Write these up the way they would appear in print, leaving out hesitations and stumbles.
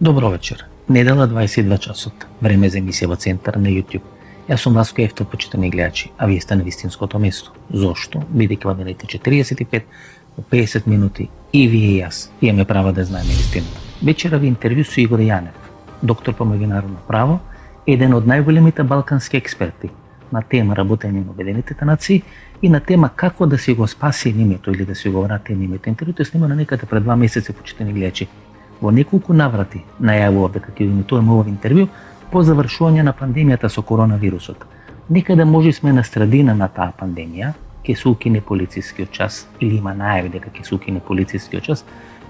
Добро вечер. Недела 22 часот. Време за емисија во Центар на YouTube. Јас сум Васко Ефтов, почитани гледачи, а вие сте на вистинското место. Зошто? Бидејќи во наредните 45 до 50 минути и вие и јас имаме право да знаеме вистината. Вечера ви интервју со Игор Јанев, доктор по меѓународно право, еден од најголемите балкански експерти на тема работење на Обединетите нации и на тема како да си го спаси името или да си го врати името. Интервјуто е снимано некаде пред 2 месеци, почитани гледачи. Во неколку наврати најавува дека ќе имитуваме овој интервју по завршување на пандемијата со коронавирусот. Некаде може сме на средина на таа пандемија, ќе се укине полицискиот час или има најави дека ќе се укине полицискиот час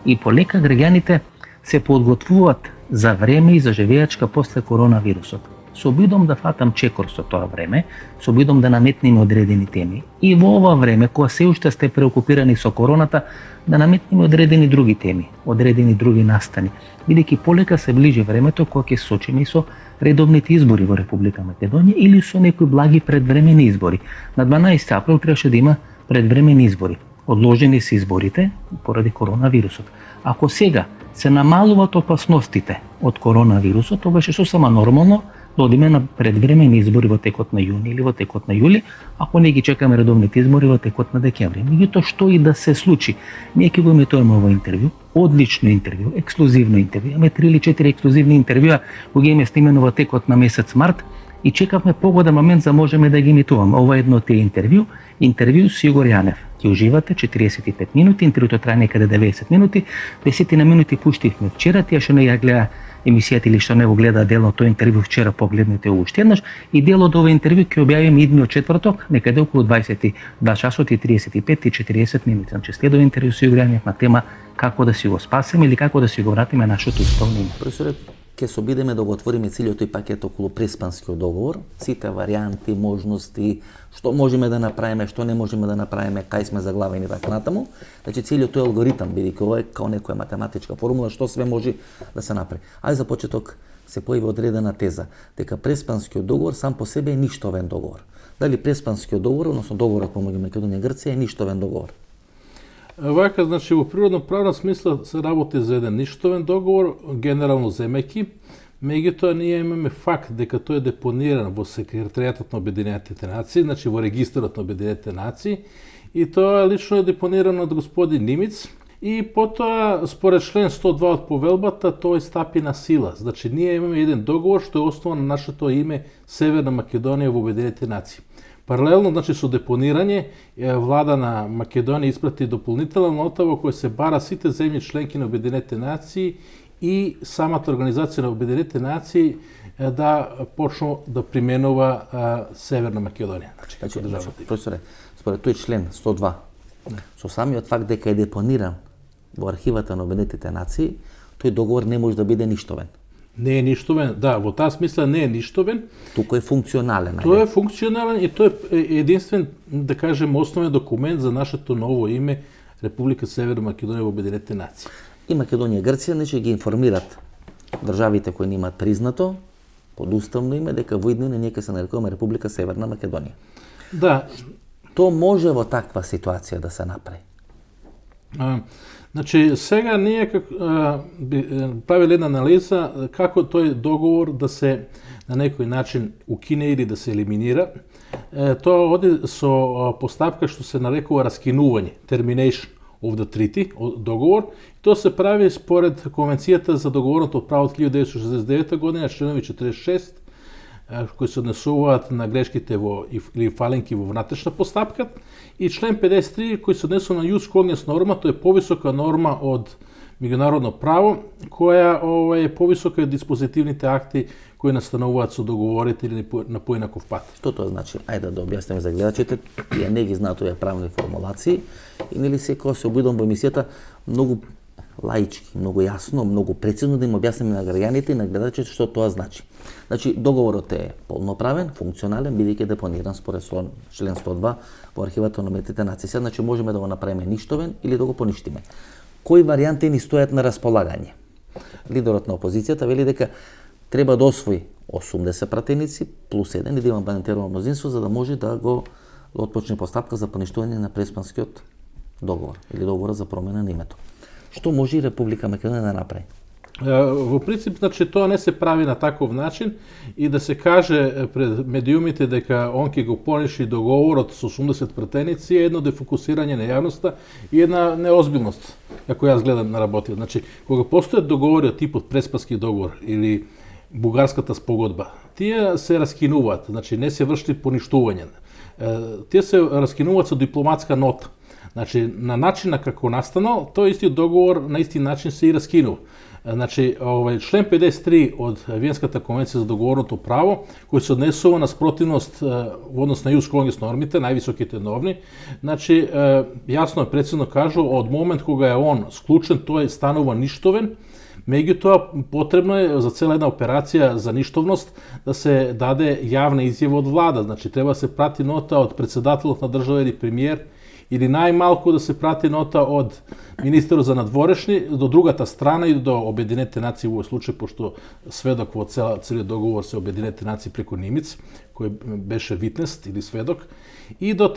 и полека граѓаните се подготвуваат за време и за живеачка после коронавирусот. Со обидом да фатам чекор со тоа време, со обидом да наметнеме одредени теми и во ова време кога се уште сте преокупирани со короната, да наметнеме одредени други теми, одредени други настани, бидејќи полека се ближи времето кога ќе се сочиме и со редовните избори во Република Македонија или со некои благи предвремени избори. На 12 април требаше да има предвремени избори. Одложени се изборите поради коронавирусот. Ако сега се намалуваат опасностите од коронавирусот, тоа беше сосема нормално да одиме на предвремени избори во текот на јуни или во текот на јули, ако не ги чекаме редовните избори во текот на декември. Меѓутоа, што и да се случи, ние ќе го емитуваме овој интервју, одлично интервју, ексклузивно интервју. Имаме 3 или 4 ексклузивни интервјуа кои ги имаме снимено во текот на месец март и чекавме погоден момент за можеме да ги емитуваме. Ова е едно од тие интервју со Игор Јанев. Ќе уживате 45 минути, интервјуто трае некаде 90 минути, 10 на минути пуштивме вчера, тие што не ја гледа емисијата или што не го гледа дел од тој интервју вчера, погледнете уште еднаш и дел од овој интервју ќе објавиме идниот четврток, некаде околу 22 часот и 35 и 40 минути. Значи следува интервју со Игор Јанев на тема како да си го спасиме или како да си го вратиме нашето уставно име. Професоре, ќе се обидеме да го отвориме целиот тој пакет околу Преспанскиот договор, сите варијанти, можности, што можеме да направиме, што не можеме да направиме, кај сме заглавени така натаму. Значи целиот тој алгоритам, бидејќи ова е као некоја математичка формула што све може да се направи. Ајде за почеток се појави одредена теза дека Преспанскиот договор сам по себе е ништовен договор. Дали Преспанскиот договор, односно договорот помеѓу Македонија и Грција е ништовен договор? Вака, значи, во природно-правна смисла се работи за еден ништовен договор, генерално земејќи, меѓутоа ние имаме факт дека тој е депониран во Секретаријатот на Обединетите нации, значи во регистарот на Обединетите нации, и тоа лично е депонирано од господин Нимиц, и потоа, според член 102 од повелбата, тој стапи на сила. Значи, ние имаме еден договор што е основан на нашето име Северна Македонија во Обединетите нации. Паралелно, значи, со депонирање, влада на Македонија испрати дополнителна нота во која се бара сите земји членки на Обединетите нации и самата организација на Обединетите нации да почну да применува Северна Македонија. Значи, професоре, според тој член 102, со самиот факт дека е депониран во архивата на Обединетите нации, тој договор не може да биде ништовен. Не е ништовен, да, во таа смисла не е ништовен. Туку е функционален. Тој е функционален и тој е единствен, да кажем, основен документ за нашето ново име Република Северна Македонија во Обединетите нации. И Македонија и Грција нече ги информират државите кои немаат признато под уставно име дека во иднина ние ќе се нарекуваме Република Северна Македонија. Да. То може во таква ситуација да се направи. Значи, сега ние правиле една анализа како тој договор да се на некој начин укине или да се елиминира. Тоа оди со постапка што се нарекува раскинување, termination of the treaty, договор. Тоа се прави според Конвенцијата за договорното право од 1969 година, членови 46, кои се однесуваат на грешките или фаленки во внатрешна постапка, и член 53 кој се однесува на jus cogens норма, тоа е повисока норма од меѓународно право, која е повисока од диспозитивните акти кои настануваат со договорите или на поинаков пат. Што тоа значи? Ајде да објасниме за гледачите, тие не ги знаат овие правни формулации и нели секој се обидам во емисијата многу лаички, многу јасно, многу прецизно да им објасниме на граѓаните и на гледачите што тоа значи. Значи, договорот е полноправен, функционален, бидејќи депониран според член 102 во архивата на Обединетите нации. Значи, можеме да го направиме ништовен или да го поништиме. Кои варијанти ни стојат на располагање? Лидерот на опозицијата вели дека треба да освои 80 пратеници плюс 1 и да има балансирано мнозинство за да може да го отпочне постапка за поништување на Преспанскиот договор или договора за промена на името. Што може и Република Македонија да направи? Во принцип, значи, тоа не се прави на таков начин и да се каже пред медиумите дека он ќе го пониши договорот со 80 пратеници е едно дефокусирање на јавноста и една неозбилност, како јас гледам на работи. Значи, кога постојат договори од типот Преспански договор или Бугарската спогодба, тие се раскинуваат, значи не се врши поништување. Тие се раскинуваат со дипломатска нота. Значи, на начина како настанал, тој истиот договор на исти начин се и раскинува. Значи, член 53 од Виенската конвенција за договорното право, кој се однесува на спротивност во однос на јус конгрес нормите, највисоките норми, значи, јасно и прецизно кажу, од момент кога е он склучен, тој станува ништовен, меѓутоа потребно е за цела една операција за ништовност да се даде јавна изјава од влада, значи треба да се прати нота од председателот на држава или премиер, или најмалку да се прати нота од министерот за надворешни до другата страна и до Обединетите нации во овој случај, пошто сведок во целиот договор се Обединетите нации преку Нимиц, кој беше витнес или сведок, и до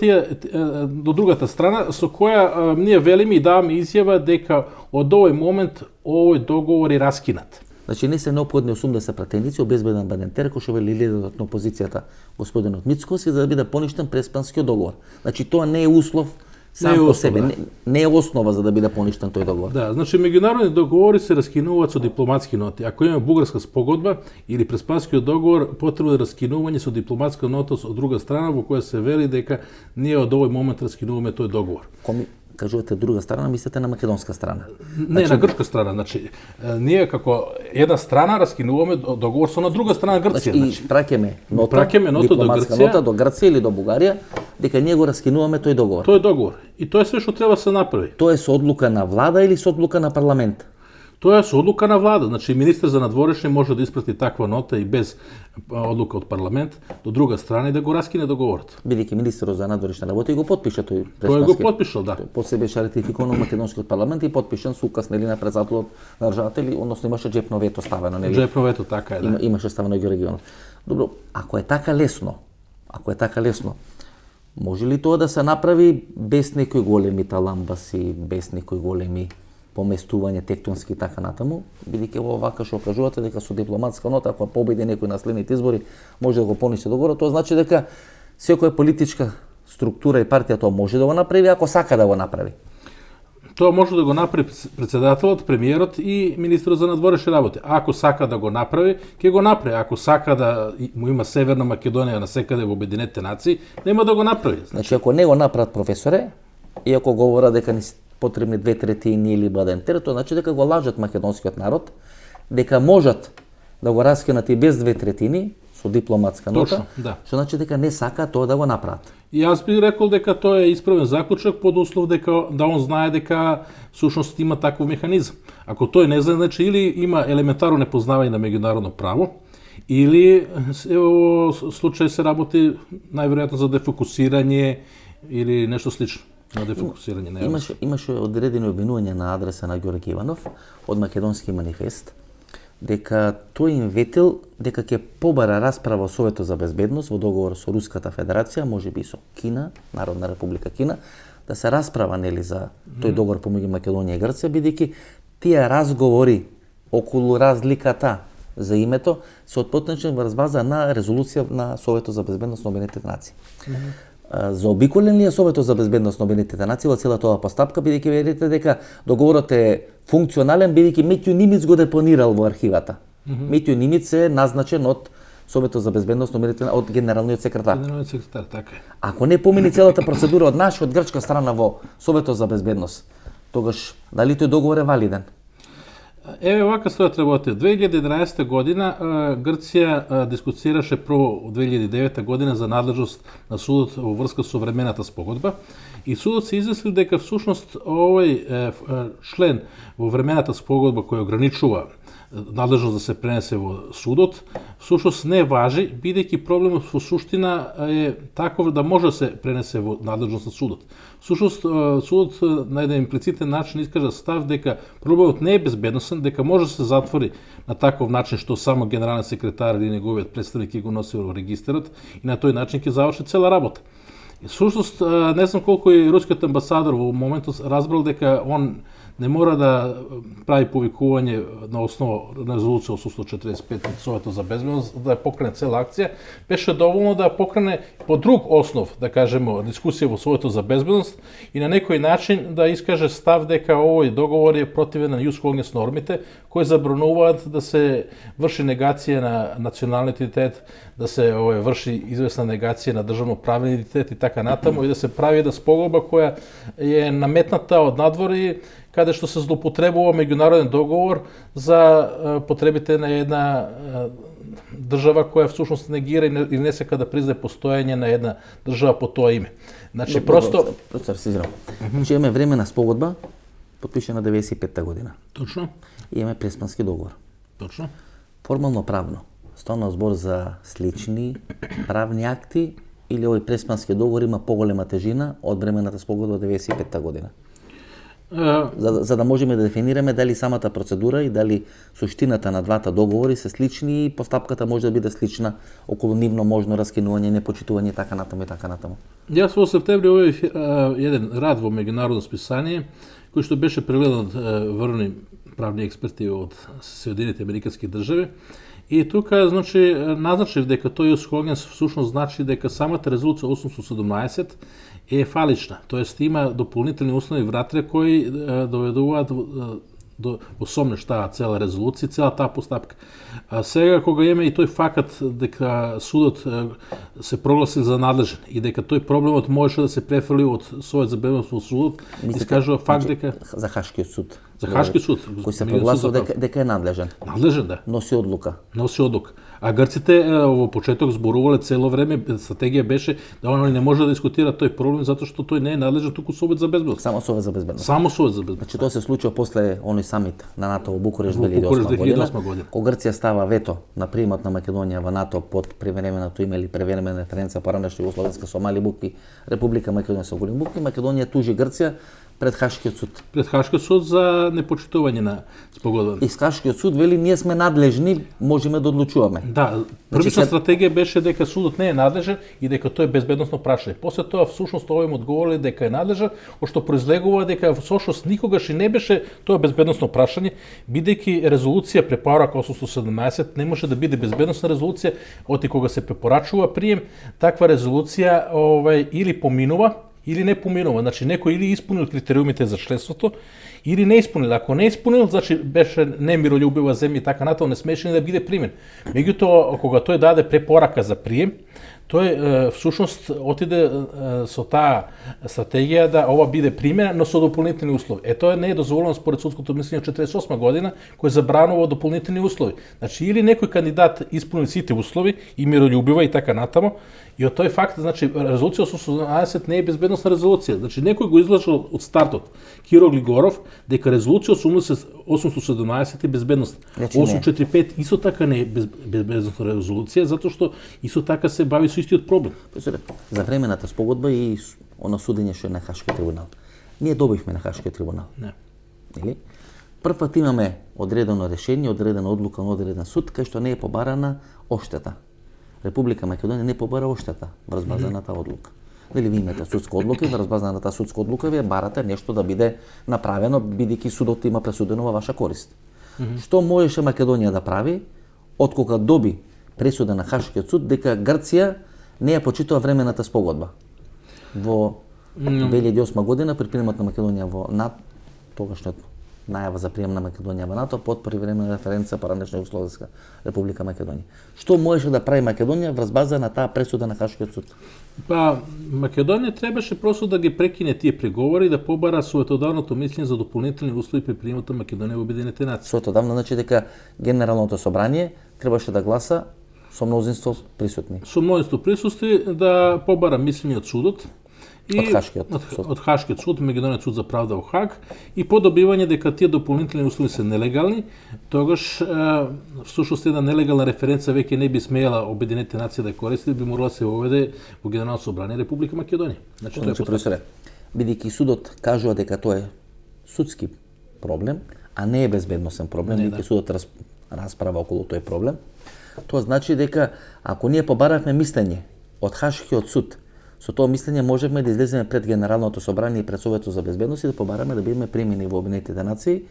другата страна со која ние велиме и даваме изјава дека од овој момент овој договор е раскинат. Значи не се неопходни 80 пратеници, обезбеден Бадентер, кој што вели лидерот на опозицијата господинот Мицкоски, за да биде поништен Преспанскиот договор. Значи тоа не е услов сам по себе, не е основа за да биде поништен тој договор. Да, значи меѓународни договори се раскинуваат со дипломатски ноти. Ако имаме Бугарска спогодба или Преспанскиот договор, потребно е раскинување со дипломатска нота од друга страна во која се вели дека ние од овој момент раскинуваме тој договор. Кажувате друга страна, мислите на македонска страна? Не, на грчка страна. Значи, ние како една страна раскинуваме договор со на друга страна Грција. Значи, праќаме нота дипломатска нота до Грција или до Бугарија, дека ние го раскинуваме тој договор. Тој договор. И тоа е све што треба да се направи. Тоа е со одлука на влада или со одлука на парламент? Тоа е со одлука на влада. Значи, министер за надворешни може да испрати таква нота и без одлука од парламент до друга страна и да го раскине договорот. Бидејќи министерот за надворешни работи го потпиша тој Преспански. Тој го потпишал, да. После беше ратификувано македонскиот парламент и потпишан со указ нели на председателот на државата, или односно имаше џепно вето ставено, нели? Џепно вето, така е, да. Имаше ставено и регионот. Добро, ако е така лесно, може ли тоа да се направи без некои големи таламбаси, без некои големи поместување тектонски и така натаму, бидејќи во вака што кажувате дека со дипломатска нота, ако победи некој на следните избори, може да го поништи договорот, тоа значи дека секоја политичка структура и партија тоа може да го направи, ако сака да го направи. Тоа може да го направи председателот, премиерот и министерот за надворешни работи. Ако сака да го направи, ќе го направи. Ако сака да му има Северна Македонија насекаде во Обединетите нации, нема да го направи. Значи, ако не го направат професоре, и ако говора дека не потребни 2/3 или Бадентер, тоа значи дека го лажат македонскиот народ, дека можат да го раскинат и без 2/3 со дипломатска нота, точно, да. Што значи дека не сака тоа да го направат. И јас би рекол дека тоа е исправен заклучок под услов дека да он знае дека всушност има таков механизам. Ако тој не знае, значи или има елементарно непознавање на меѓународно право, или во случај се работи најверојатно за дефокусирање или нешто слично на дефокусирање на јавност. Имаше одредени обвинувања на адреса на Ѓорги Иванов од Македонски манифест, дека тој им ветил дека ќе побара расправа во Советот за безбедност во договор со Руската Федерација, можеби и со Кина, Народна република Кина, да се расправа нели за тој договор помеѓу Македонија и Грција, бидејќи тие разговори околу разликата за името се отпотнечени врз база на резолуција на Советот за безбедност на Обединетите нации. Заобиколен ли е Советот за безбедност на Обединетите нации во целата оваа постапка, бидејќи верите дека договорот е функционален, бидејќи Метју Нимиц го депонирал во архивата. Метју Нимиц е назначен од Советот за безбедност на Обединетите нации, од генералниот секретар. Генералниот секретар, така е. Ако не помини целата процедура од наша, од грчка страна во Советот за безбедност, тогаш дали тој договор е валиден? Еве вака стојат работи. 2011 година Грција дискуцираше прво од 2009 година за надлежност на судот во врска со времената спогодба и судот се изјаснил дека всушност овој член во времената спогодба кој ограничува надлежност да се пренесе во судот, всушност не важи, бидејќи проблемот во суштина е таков да може да се пренесе во надлежност на судот. Всушност, судот на еден имплицитен начин искажа став дека проблемот не е безбедносен, дека може да се затвори на таков начин што само генерален секретар или неговиот представник ќе го носи во регистарот и на тој начин ќе заврши цела работа. Всушност, не знам колку и рускиот амбасадор во моментот разбрал дека он не мора да прави повикување на основа на резолуција 845 од Советот за безбедност да покрене цела акција, беше доволно да покрене по друг основ, да кажеме, дискусија во Советот за безбедност и на некој начин да искаже став дека овој договор е противен на јус когнес нормите, кои забрануваат да се врши негација на националниот идентитет, да се врши известна негација на државно-правен идентитет и така натаму и да се прави една спогодба која е наметната од надвор каде што се злоупотребува меѓународен договор за потребите на една држава која всушност негира и не сека да признае постоење на една држава по тоа име. Значи просто Значи имаме времена спогодба потпишана 95-та година. Точно. И имаме Преспански договор. Точно. Формално правно станува збор за слични правни акти или овој Преспански договор има поголема тежина од времената спогодба 95-та година? За да можеме да дефинираме дали самата процедура и дали суштината на двата договори се слични и постапката може да биде слична околу нивно можно раскинување, непочитување и така натаму и така натаму. Јас во септември овој еден рад во меѓународно списание кој што беше прегледан од врни правни експерти од Соединетите Американски држави. И тука значи назначив дека тој Хогенс всушност значи дека самата резолуција 817 е фалична, тоест има дополнителни услови вратре кои доведуваат во сомнеш таа цела резолуција, цела таа постапка. А сега кога имаме и тој факат дека судот се прогласи за надлежен и дека тој проблемот можеше да се префрли од Совет за безбедност во судот, искажува факт дека за Хашкиот суд. За Хашкиот суд Кој се прогласува дека е надлежен. Надлежен, да. Носи одлука. Носи одлука. А грците во почеток зборувале цело време, стратегија беше да они не може да дискутира тој проблем затоа што тој не е надлежен туку Совет за безбедност. Само Совет за безбедност. Само Совет за безбедност. Значи тоа се случува после оној самит на НАТО во Букуреш Во Букуреш 2008 година. Кога Грција става вето на примат на Македонија во НАТО под привременото име или превремена референца поранешна Југословенска Сомали Буки, Република Македонија со голем Буки, Македонија тужи Грција пред Хашкиот суд. Пред Хашкиот суд за непочитување на спогодбата. И Хашкиот суд вели ние сме надлежни, можеме да одлучуваме. Да, првична стратегија беше дека судот не е надлежен и дека тоа е безбедносно прашање. После тоа всушност овој им одговориле дека е надлежен, што произлегува дека всушност никогаш и не беше тоа безбедносно прашање, бидејќи резолуција препорака 817 не може да биде безбедносна резолуција, оти кога се препорачува прием, таква резолуција или поминува или не поминува. Значи некој или исполнил критериумите за членството, или не исполнил. Ако не исполнил, значи беше немирољубива земја и така натаму, не смеше ни да биде примен. Меѓутоа, кога тој даде препорака за прием, тој всушност отиде со таа стратегија да ова биде примена, но со дополнителни услови. Тоа не е дозволено според судското мислење од 48 година, кој забранува дополнителни услови. Значи или некој кандидат исполни сите услови и мирољубива и така натаму, и од тој факт, значи резолуција 817 не е безбедносна резолуција. Значи некој го излажал од стартот Киро Глигоров дека резолуција 817 е безбедносна. 845 исто така не е безбедносна резолуција затоа што исто така се бави со истиот проблем. За времената спогодба и она судење што е на Хашкиот трибунал. Ние добивме на Хашкиот трибунал. Не. Или? Прв пат имаме одредено решение, одредена одлука на одреден суд кај што не е побарана оштета. Република Македонија не побара оштета врз база на таа одлука. Дали ви имате судска одлука и врз база на таа судска одлука вие барате нешто да биде направено бидејќи судот има пресудено во ваша корист. Што можеше Македонија да прави откога доби пресуда на Хашкиот суд дека Грција не ја почитува времената спогодба. Во 2008 година при приемот на Македонија во НАТО, тогашниот најава за прием на Македонија во НАТО под привремена референца поранешна Југословенска Република Македонија. Што можеше да прави Македонија врз база на таа пресуда на Хашкиот суд? Па Македонија требаше просто да ги прекине тие преговори и да побара советодавното мислење за дополнителни услови при приемот на Македонија во Обединетите нации. Советодавно значи дека Генералното собрание требаше да гласа со мнозинство присутни. Со мнозинство присуствие да побара мислење од судот и од Хашкиот суд, Меѓународниот суд за правда во Хаг и по добивање дека тие дополнителни услови се нелегални, тогаш всушност една нелегална референца веќе не би смеела Обединетите нации да користи, би морала се воведе во Генералното собрание Република Македонија. Значи професоре, бидејќи судот кажува дека тоа е судски проблем, а не е безбедносен проблем, бидејќи судот расправа околу тој проблем, тоа значи дека ако ние побаравме мислење од Хашкиот суд Со тоа мислење можевме да излеземе пред Генералното собрание и пред Советот за безбедност и да побараме да бидеме примени во Обединетите нации,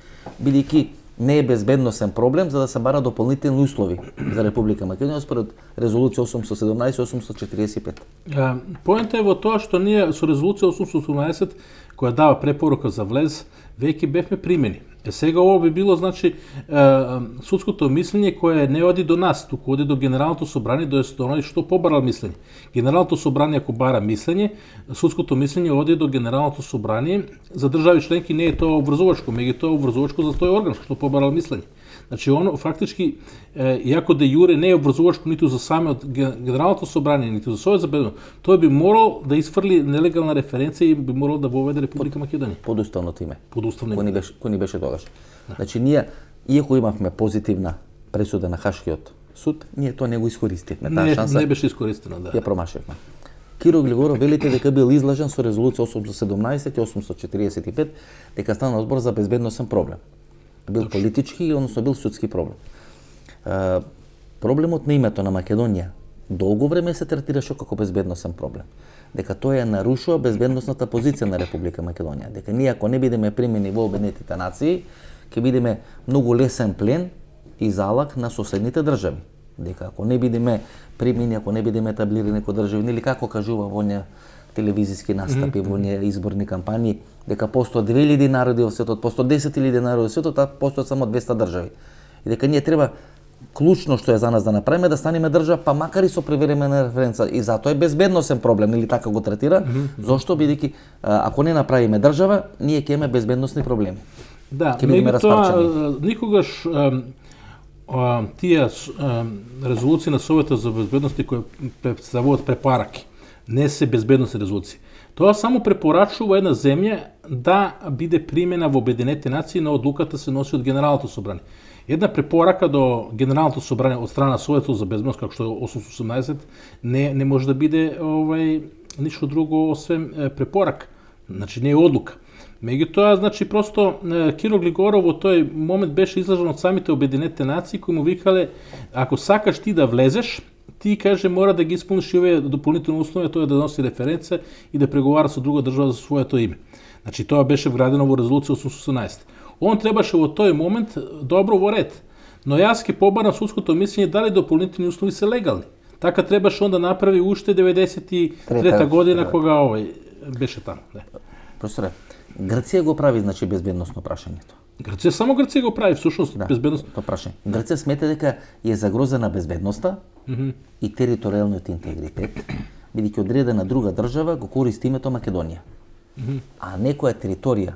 бидејќи не е безбедносен проблем за да се бара дополнителни услови за Република Македонија според резолуција 817-845. Поента е во тоа што ние со резолуција 818 која дава препорока за влез, веќе бевме примени. Сега ово би било, значи, судското мислење кое не оди до нас, туку оди до Генералното собрание, до оној што побарал мислење. Генералното собрание ако бара мислење, судското мислење оди до Генералното собрание, за држави членки не е тоа обврзувачко, меѓутоа обврзувачко за тој орган што побарал мислење. Значи, оно фактички, иако де јуре не е обврзувачко ниту за самиот Генералното собрание, ниту за Совет за безбедност, тој би морал да изфрли нелегална референција и би морал да воведе Република Македонија. Под уставното име. Под уставно име. Кој ни беше тогаш. Значи, ние, иако имавме позитивна пресуда на Хашкиот суд, ние тоа не го искористивме. Таа шанса не беше искористена, да. Ја промашивме. Киро Глигоров велите дека бил излажен со резолуција 817 и 845 дека стана збор за безбедносен проблем. Бил политички, односно бил судски проблем. Проблемот на името на Македонија долго време се третираше како безбедносен проблем. Дека тој ја нарушува безбедносната позиција на Република Македонија. Дека ние ако не бидеме примени во Обединетите нации, ќе бидеме многу лесен плен и залак на соседните држави. Дека ако не бидеме примени, ако не бидеме етаблирани како држави, или како кажува во оние телевизиски настапи, во оние изборни кампањи, дека постојат 2000 народи во светот, постојат 10.000 народи во светот, а постојат само 200 држави. И дека ние треба клучно што е за нас да направиме да станеме држава, па макар и со превремена референца. И затоа е безбедносен проблем, или така го третира. Зошто? Бидејќи ако не направиме држава, ние ќе имаме безбедносни проблеми. Да, меѓутоа никогаш тие резолуции на Советот за безбедност кои представуваат препараки, не се безбедносни резолуции. Тоа само препорачува една земја да биде примена во Обединетите нации, но одлуката се носи од Генералното собрание. Една препорака до Генералното собрание од страна Советот за безбедност, како што е 818, не може да биде ништо друго освен препорака. Значи не е одлука. Меѓутоа, значи просто Киро Глигоров во тој момент беше излажен од самите Обединетите нации кои му викале ако сакаш ти да влезеш, ти каже мора да ги исполниш и овие дополнителни услови, тоа е да носи референца и да преговара со друга држава за своето име. Значи тоа беше вградено во резолуција 818. Он требаше во тој момент добро во ред. Но јас ке побарам судското мислење дали дополнителни услови се легални. Така требаше он да направи уште 93 година кога беше таму. Професоре, Грција го прави значи безбедносно прашањето. Само Грција го прави всушност безбедност. Тоа прашање. Грција смета дека е загрозена безбедноста и територијалниот интегритет, бидејќи одредена друга држава го користи името Македонија. А некоја територија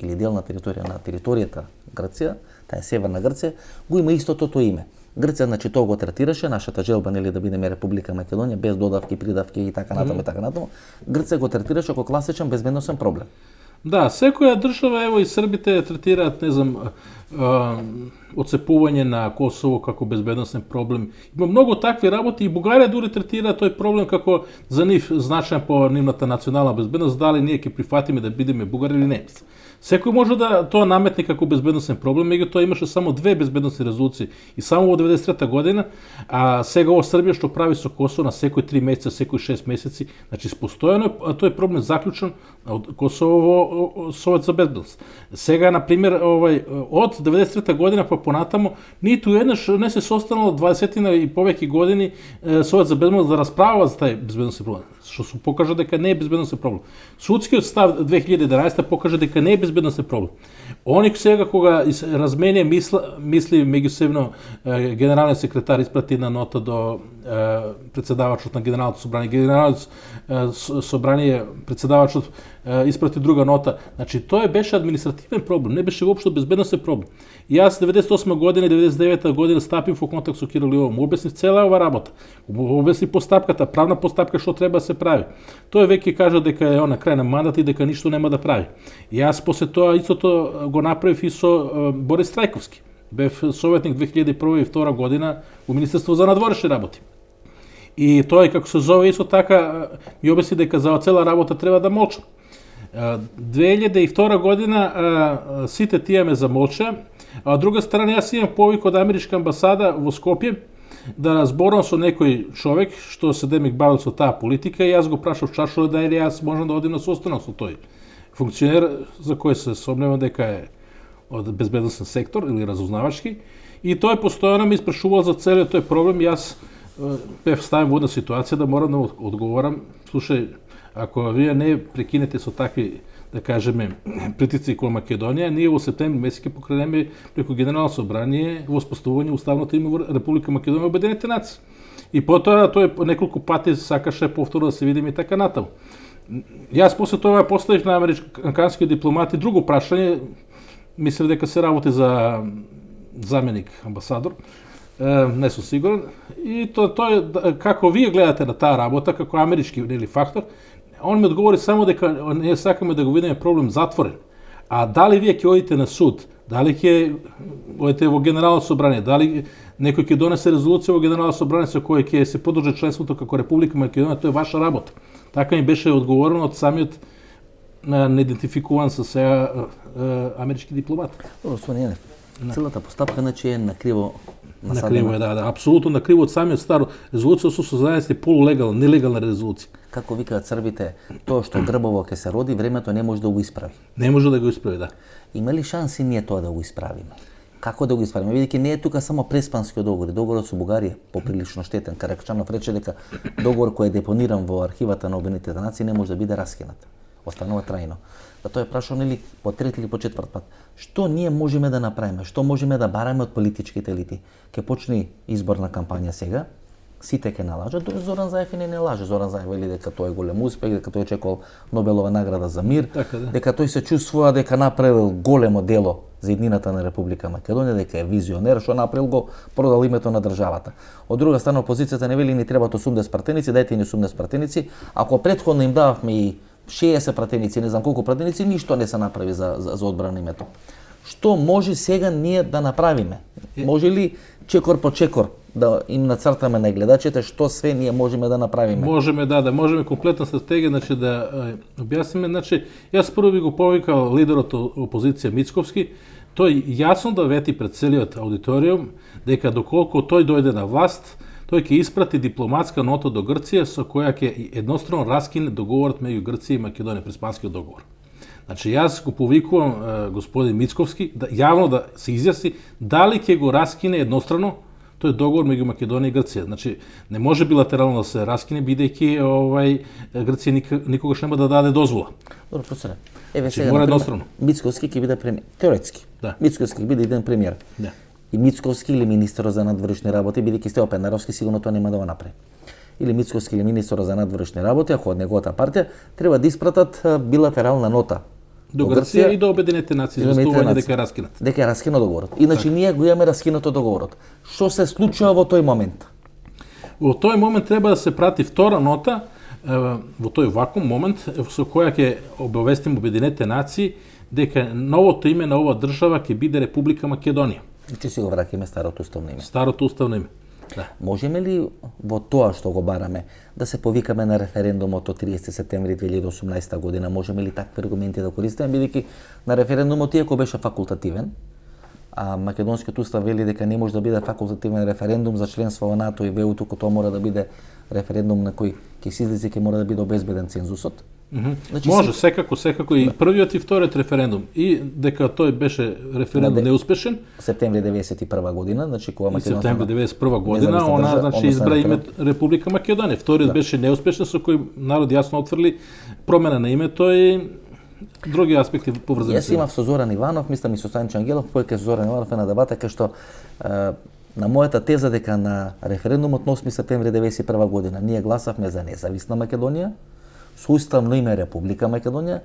или дел на територија на територијата Грција, таа е Северна Грција, го има истото тоа име. Грција значи тоа го третираше нашата желба нели да бидеме Република Македонија без додавки, придавки и така натаму и така натаму. Грција го третираше како класичен безбедносен проблем. Да, секоја држава, ево и србите третираат, не знам, отцепување на Косово како безбедносен проблем. Има многу такви работи и Бугарија дури третира тој проблем како за нив значаен по нивната национална безбедност, дали ние ќе прифатиме да бидеме бугари или не. Секој може да тоа наметне како безбедносен проблем, меѓутоа имаше само 2 безбедносни резолуции и само во 93 година, а сега во Србија што прави со Косово на секој 3 месеца, секој 6 месеци, значи постојано тој проблем заклучен од Косово во Совет за безбедност. Сега на пример од 93 година па понатаму ниту еднаш не се состанало 20 и повеќе години Совет за безбедност да расправува за тај безбедносен проблем, што се покажа дека не е безбедносен проблем. Судскиот став 2011 покажа дека не е безбедносен проблем. Они сега кога размене мисли меѓусебно генералниот секретар испрати една нота до председавачот на Генералното собрание, Генералното собрание председавачот испрати друга нота. Значи тоа беше административен проблем, не беше воопшто безбедносен проблем. И јас 98 година и 99 година стапив во контакт со Киро Глигоров, му обяснив цела ова работа. Му обяснив постапката, правна постапка што треба да се прави. Тој веќе кажа дека е на крај на мандат и дека ништо нема да прави. И јас после тоа истото го направив и со Борис Трајковски. Бев советник 2001 и 2002 година во Министерство за надворешни работи. И тој како се зове исто така ми обясни дека за цела работа треба да молчам. 2002 година сите тие ме замолча, а од друга страна јас имам повик од Америчка амбасада во Скопје да зборам со некој човек што се демек бавил со таа политика и јас го прашав чашо да или јас можам да одим на состанок со тој функционер за кој се сомневам дека е од безбедносен сектор или разузнавачки, и тој постојано ми испрашувал за целиот тој проблем. Јас бев ставен во една ситуација да морам да одговорам: слушај, ако вие не прекинете со такви, да кажеме, притици кон Македонија, ние во септември месец ќе покренеме преку Генерално собрание воспоставување уставното име во Република Македонија Обединетите нации. И потоа тој неколку пати сакаше повторно да се видиме и така натаму. Јас после тоа поставив на американскиот дипломат и друго прашање, мислев дека се работи за заменик амбасадор, не сум сигурен, и тој како вие гледате на таа работа како амерички или фактор, он ми одговори само дека ние сакаме да го видиме проблем затворен. А дали вие ќе одите на суд, дали ќе одите во Генерално собрание, дали некој ќе донесе резолуција во Генерално собрание со која ќе се поддржи членството како Република Македонија, тоа е ваша работа. Така ми беше одговорено од самиот неидентификуван со сега амерички дипломат. Добро, господин Јанев, целата постапка значи е накриво насадена. Накриво е, да, апсолутно накриво од самиот старо. Резолуција 811 е полулегална, нелегална резолуција. Како викаат србите, тоа што дрбово ќе се роди, времето не може да го исправи. Не може да го исправи, да. Има ли шанси ние тоа да го исправиме? Како да го исправиме? Видите, не е тука само преспанскиот договор, договорот со Бугарија поприлично штетен. Каракачанов рече дека договор кој е депониран во архивата на Обединетите нации не може да биде раскинат. Останува трајно. Да тој е прашал нели по трети или по четврт пат. Што ние можеме да направиме? Што можеме да бараме од политичките елити? Ке почне изборна кампања сега. Сите ќе налажат, дори Зоран Заев и не лаже. Зоран Заев вели дека тоа е голем успех, дека тој очекувал Нобелова награда за мир, така, да. Дека тој се чувствува дека направил големо дело за еднината на Република Македонија, дека е визионер, што направил го продал името на државата. Од друга страна опозицијата не вели ни требаат 80 пратеници, дајте ни 80 пратеници. Ако претходно им дававме и 60 пратеници, не знам колку пратеници, ништо не се направи за одбрана името. Што може сега ние да направиме? Може ли чекор по чекор да им нацртаме на гледачите што све ние можеме да направиме? Можеме, да можеме комплетна стратегија, значи да објасниме. Значи, јас прво би го повикал лидерот опозиција Мицковски, тој јасно да вети пред целиот аудиториум дека доколку тој дојде на власт, тој ќе испрати дипломатска нота до Грција со која ќе еднострано раскине договорот меѓу Грција и Македонија, Преспанскиот договор. Значи, јас го повикувам господин Мицковски да јавно да се изјасни дали ќе го раскине еднострано тој договор меѓу Македонија и Грција. Значи, не може билатерално да се раскине, бидејќи Грција никогаш нема да даде дозвола. Добро, професоре. Еве сега еднострано. Мицковски ќе биде премиер. Теоретски. Да. Мицковски ќе биде еден премиер. Да. И Мицковски или министерот за надворешни работи, бидејќи Стево Пенаровски сигурно тоа нема да го направи. Или Мицковски или министерот за надворешни работи, ако од неговата партија, треба да испратат билатерална нота до Грција и до Обединетите нации за стување дека е раскинат. Дека е раскинат договорот. Иначе ние го имаме раскинато договорот. Што се случува во тој момент? Во тој момент треба да се прати втора нота, во тој вакуум момент со која ќе обавестим Обединетите нации дека новото име на оваа држава ќе биде Република Македонија. Че си го враќаме старото уставно име. Старото уставно име. Да. Можеме ли во тоа што го бараме да се повикаме на референдумот од 30 септември 2018 година? Можеме ли такви аргументи да користиме, бидејќи на референдумот иако беше факултативен, а македонскиот устав вели дека не може да биде факултативен референдум за членство во НАТО и ВЕУ, туку тоа мора да биде референдум на кој ќе се излезе, ќе мора да биде обезбеден цензусот. Значи, може, секако и првиот и вториот референдум. И дека тој беше референдум неуспешен. Септември 91 година, значи кога Македонија. Септември 91 година, она значи избра име Република Македонија. Вториот беше неуспешен, со кој народ јасно отфрли промена на името и други аспекти поврзани. Јас имав со Зоран Иванов, мислам и со Санчо Ангелов, кој ке Зоран Иванов е на дебата кај што на мојата теза дека на референдумот на 8 септември 91 година ние гласавме за независна Македонија, со уставно име Република Македонија,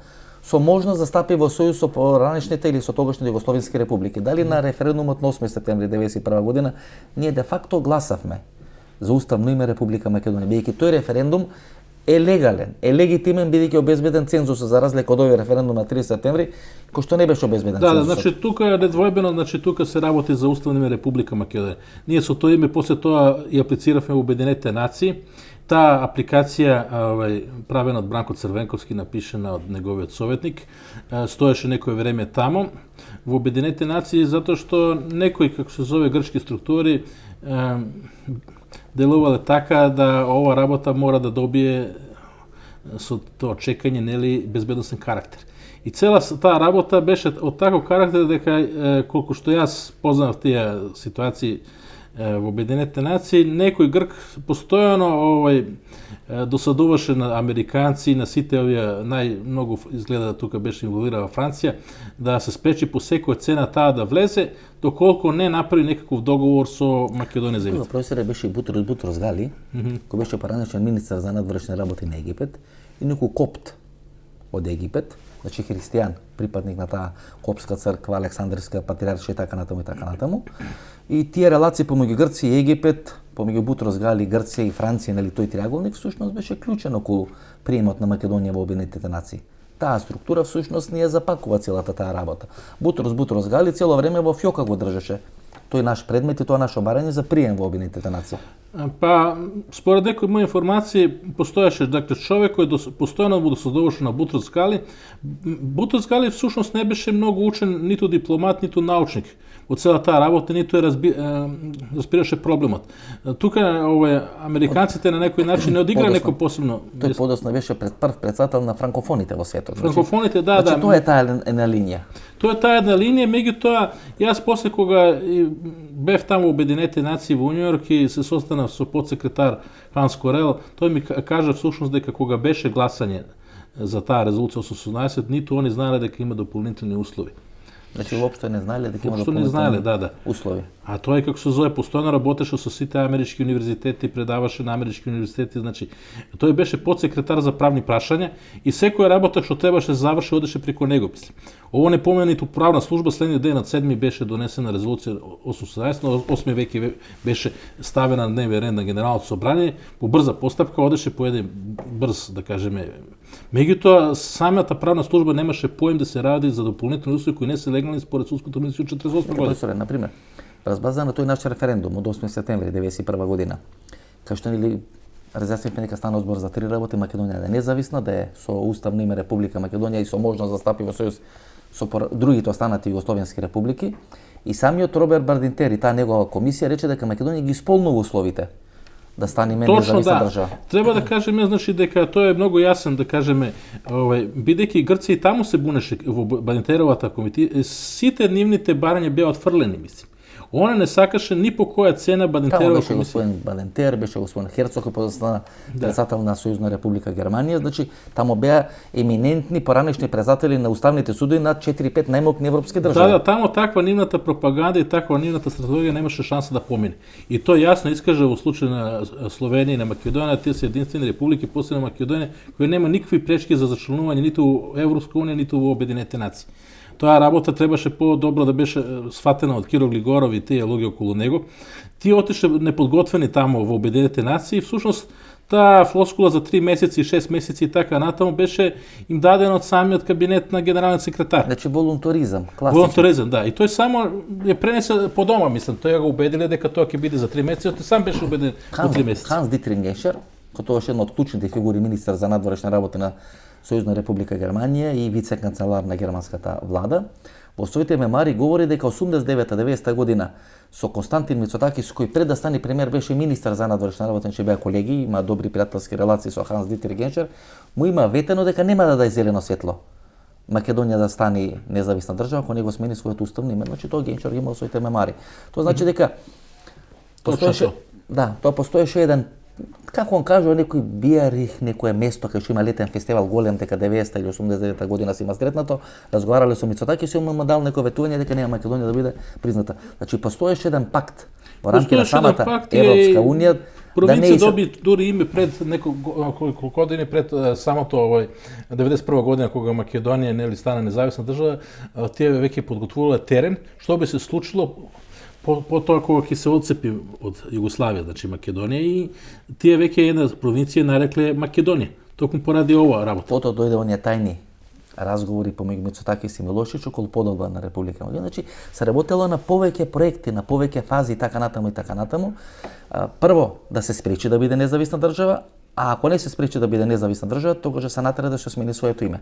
со можност да стапи во сојуз со поранешните или со тогашните југословенски републики. Дали на референдумот на 8 септември 1991 година ние де факто гласавме за уставно име Република Македонија, бидејќи тој референдум е легален, е легитимен бидејќи обезбеден цензус за разлика од овој референдум на 30 септември кој што не беше обезбеден цензус. Да, значи тука е недвојбено, значи тука се работи за уставно име Република Македонија. Ние со тоа име после тоа и аплициравме во Обединетите нации. Та апликација правена од Бранко Црвенковски, напишена од неговиот советник, стоеше некој време тамо во Обединетите нации затоа што некои, како се зове, грчки структури делувале така да ова работа мора да добие со тоа чекање, нели, безбедносен карактер. И цела таа работа беше од таков карактер дека колку што јас познав тие ситуации во Обединетите нации, некој грк постојано досадуваше на американци, на сите овие најмногу изгледа тука беше инволвирана Франција, да се спречи по секоја цена таа да влезе, доколку не направи некаков договор со Македонија за Египет. Професорот беше Бутрос Гали, кој беше поранешен министар за надворешни работи на Египет, и некој копт од Египет, значи христијан, припадник на таа коптска црква, Александрска патриаршија и така натаму. И тие релации помеѓу Грција и Египет, помеѓу Бутрос Гали, Грција и Франција, нели, тој триаголник всушност беше клучен околу приемот на Македонија во Обединетите нации. Таа структура всушност не ја запакува целата таа работа. Бутрос Гали цело време во фјока го држеше тој наш предмет и тоа наше барање за прием во Обединетите нации. Па, според некои мои информации, постоеше човек кој постојано го досадуваше на Бутрос Гали. Бутрос Гали всушност не беше многу учен, ниту дипломат, ниту научник од цела таа работа, ниту разбираше проблемот. Тука американците на некој начин не одигра некој посебно. Тој подоцна беше прв председател на франкофоните во светот. Франкофоните, да. Значи тоа е таа една линија. Тоа е таа една линија, меѓутоа јас после кога бев таму во Обединетите нации во Њујорк и се состанав со подсекретар Ханс Корел, тој ми кажа всушност дека кога беше гласање за таа резолуција 18, ниту они знаеле дека има дополнителни услови. Значи воопшто не знаеле дека има дополнителни услови. А тој, како се зове, постојано работеше со сите амерички универзитети, предаваше на амерички универзитети, значи тој беше подсекретар за правни прашања и секоја работа што требаше да заврши одеше преку него. Ово не помена ниту правна служба, следниот ден на 7 беше донесена резолуција 18, на 8 веќе беше ставена на дневен ред на Генералното собрание, по брза постапка одеше по еден брз, да кажеме. Меѓутоа, самата правна служба немаше поем да се ради за дополнителни услови кои не се легални според судското мислење 48 година. Професоре, на пример, врз база на тој наш референдум од 8 септември 1991 година, кај што нели разјаснивме дека стана збор за три работи: Македонија да е независна, да е со уставно име Република Македонија и со можност да стапи во сојуз со другите останати југословенски републики. И самиот Роберт Бардинтер и таа негова комисија рече дека Македонија ги исполнува условите да стане независна држава. Треба да кажеме, значи, дека тоа е многу јасен, да кажеме, бидејќи Грција и таму се бунеше во Бардинтеровата комитија, сите нивните барања беа отфрлени, мислим. Она не сакаше ни по која цена Бадентерова комисија. Таму беше господин Бадентер, беше господин Херцог, кој подостана председател на Сојузна република Германија. Значи, таму беа еминентни поранешни председатели на уставните судови на 4-5 најмокни европски држави. Да, таму таква нивната пропаганда и таква нивната стратегија немаше шанса да помине. И тоа јасно искаже во случај на Словенија и на Македонија, тие се единствени републики, посебно Македонија, кои нема никакви пречки за зачленување ниту во Европска унија, ниту во Обединетите нации. Таа работа требаше по-добро да беше сватена од Киро Глигоров и тие луѓе околу него. Тие отише неподготвени таму во Обединетите нации и всушност таа флоскула за 3 месеци, 6 месеци и така натаму беше им дадена од самиот кабинет на генералниот секретар. Значи волонторизам, класичен. Волонторизам, да. И тој само ја пренесе по дома, мислам. Тој го убедиле дека тоа ќе биде за 3 месеци, тој сам беше убеден за 3 месеци. Ханс Дитрих Геншер, кој тоа беше една од клучните фигури министар за надворешни работи на Сојузна република Германија и вице-канцелар на германската влада, во своите мемари говори дека 89-90 година со Константин Мицотакис, кој пред да стане премиер беше министар за надворешни работи, че беа колеги, има добри пријателски релации со Ханс Дитрих Геншер, му има ветено дека нема да даде зелено светло Македонија да стане независна држава, ако него смени своето уставно име, значи тоа Геншер има во своите мемари. Тоа значи дека постоеше еден, како он кажува, некој биарих, некое место кај што има летен фестивал голем, дека 90 или 89 година се има сретнато, разговарале со Мицотакис и му дал некој ветување дека нема Македонија да биде призната. Значи постоеше еден пакт во рамки на самата Европска унија. Провинција доби дури име пред неколку години пред самото 91 година кога Македонија нели стана независна држава, тие веќе подготвувале терен што би се случило по тоа кога ќе се отцепи од Југославија, значи Македонија, и тие веќе една провинција нарекле Македонија, токму поради ова работа. Потоа дојде оние тајни разговори помеѓу Мицотакис и Милошевиќ околу подолба на Република Македонија. Значи се работело на повеќе проекти, на повеќе фази и така натаму и така натаму. Прво да се спречи да биде независна држава, А ако не се спречи да биде независна држава, тогаш се натера да се смени своето име.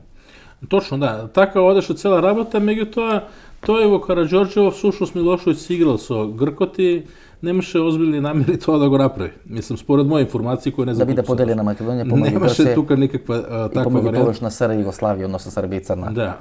Точно, да. Така одеше цела работа, меѓутоа тој во Караџорџево всушност Милошевиќ си играл со Гркот и немаше озбилни намери тоа да го направи. Мислам, според мои информации кои не Да биде закупувам. поделена Македонија помеѓу Немаше Грција тука никаква и таква помеѓу варијанта. тогашна СР Југославија, односно Србија и Црна. Да,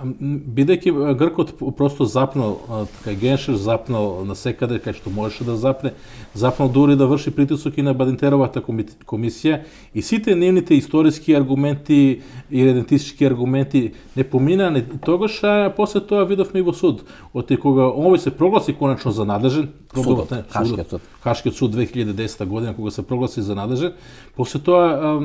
бидејќи Гркот просто запнал, кај Геншер запнал насекаде кај што можеше да запне, запнал дури да врши притисок и на Бадинтеровата комисија и сите нивните историски аргументи и редентистички аргументи не помина ни тогаш, а после тоа видовме и во суд. Оти кога овој се прогласи конечно за надлежен, Судот, Хашкиот суд. Хашкиот суд 2010 година кога се прогласи за надлежен, после тоа